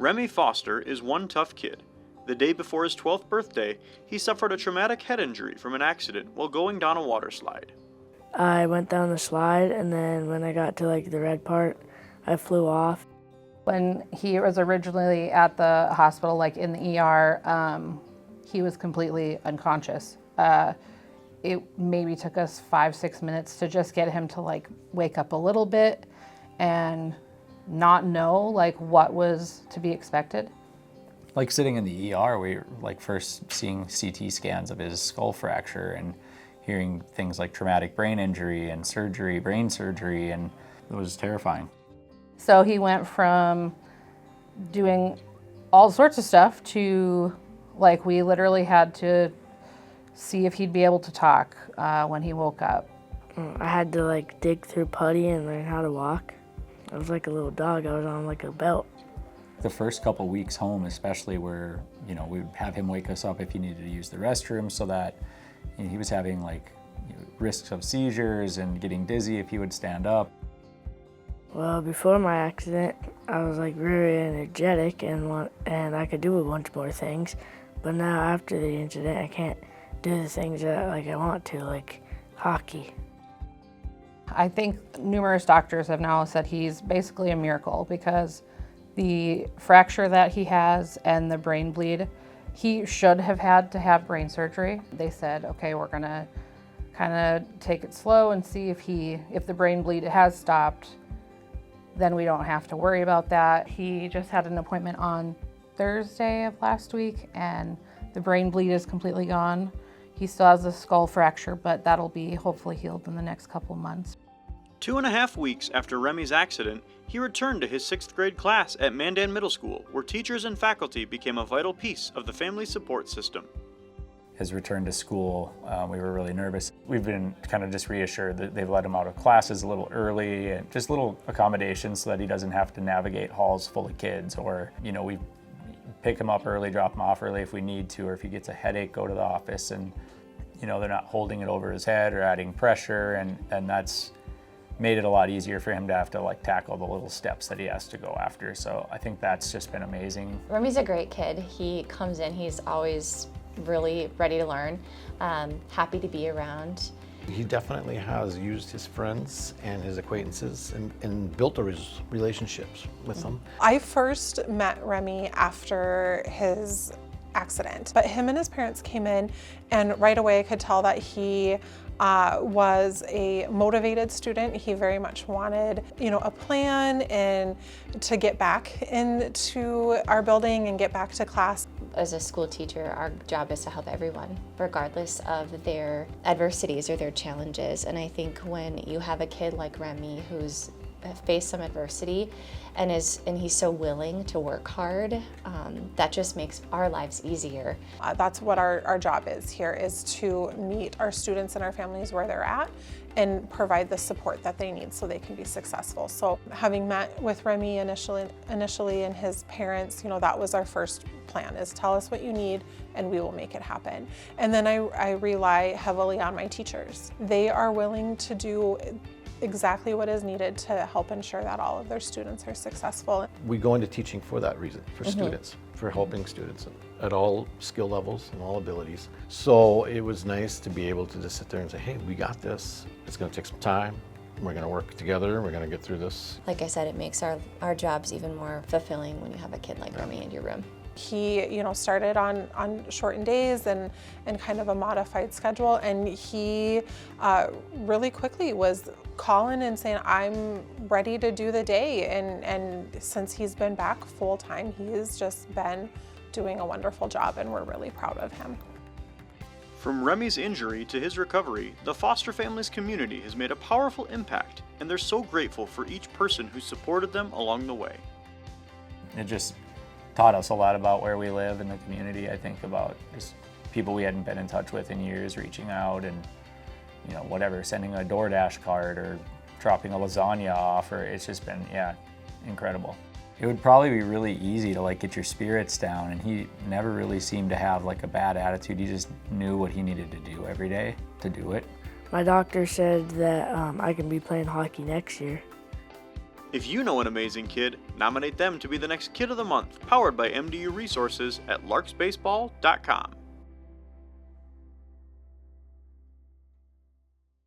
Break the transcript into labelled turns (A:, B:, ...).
A: Remmy Foster is one tough kid. The day before his 12th birthday, he suffered a traumatic head injury from an accident while going down a water slide.
B: I went down the slide, and then when I got to the red part, I flew off.
C: When he was originally at the hospital, in the ER, he was completely unconscious. It maybe took us 5-6 minutes to just get him to wake up a little bit and not know what was to be expected.
D: Sitting in the ER, we were first seeing CT scans of his skull fracture and hearing things like traumatic brain injury and surgery, brain surgery, and it was terrifying.
C: So he went from doing all sorts of stuff to we literally had to see if he'd be able to talk when he woke up.
B: I had to dig through putty and learn how to walk. I was like a little dog. I was on a belt.
D: The first couple weeks home, especially where, we'd have him wake us up if he needed to use the restroom, so that he was having risks of seizures and getting dizzy if he would stand up.
B: Well, before my accident, I was very energetic and I could do a bunch more things. But now after the incident, I can't do the things that I want to, like hockey.
C: I think numerous doctors have now said he's basically a miracle because the fracture that he has and the brain bleed, he should have had to have brain surgery. They said, okay, we're gonna kind of take it slow and see if the brain bleed has stopped, then we don't have to worry about that. He just had an appointment on Thursday of last week and the brain bleed is completely gone. He still has a skull fracture, but that'll be hopefully healed in the next couple months.
A: 2.5 weeks after Remy's accident, he returned to his 6th grade class at Mandan Middle School, where teachers and faculty became a vital piece of the family support system.
D: His return to school, we were really nervous. We've been kind of just reassured that they've let him out of classes a little early and just little accommodations so that he doesn't have to navigate halls full of kids, or, we pick him up early, drop him off early if we need to, or if he gets a headache, go to the office, and, they're not holding it over his head or adding pressure, and that's made it a lot easier for him to have to tackle the little steps that he has to go after. So I think that's just been amazing.
E: Remy's a great kid. He comes in, he's always really ready to learn, happy to be around.
F: He definitely has used his friends and his acquaintances and built those relationships with them.
G: I first met Remmy after his accident, but him and his parents came in and right away I could tell that he was a motivated student. He very much wanted, a plan and to get back into our building and get back to class.
E: As a school teacher, our job is to help everyone, regardless of their adversities or their challenges. And I think when you have a kid like Remmy who's faced some adversity and he's so willing to work hard, that just makes our lives easier.
G: That's what our job is here, is to meet our students and our families where they're at and provide the support that they need so they can be successful. So having met with Remmy initially and his parents, that was our first plan, is tell us what you need and we will make it happen. And then I rely heavily on my teachers. They are willing to do exactly what is needed to help ensure that all of their students are successful.
F: We go into teaching for that reason, for students, for helping students at all skill levels and all abilities. So it was nice to be able to just sit there and say, hey, we got this. It's going to take some time. We're going to work together. We're going to get through this.
E: Like I said, it makes our jobs even more fulfilling when you have a kid like Remmy in your room.
G: He, started on shortened days and kind of a modified schedule, and he really quickly was calling and saying, I'm ready to do the day. And since he's been back full time, he has just been doing a wonderful job, and we're really proud of him.
A: From Remy's injury to his recovery, the Foster family's community has made a powerful impact, and they're so grateful for each person who supported them along the way.
D: It just taught us a lot about where we live in the community. I think about just people we hadn't been in touch with in years reaching out and, whatever, sending a DoorDash card or dropping a lasagna off, or it's just been, incredible. It would probably be really easy to get your spirits down, and he never really seemed to have a bad attitude. He just knew what he needed to do every day to do it.
B: My doctor said that I can be playing hockey next year.
A: If you know an amazing kid, nominate them to be the next Kid of the Month, powered by MDU Resources at larksbaseball.com.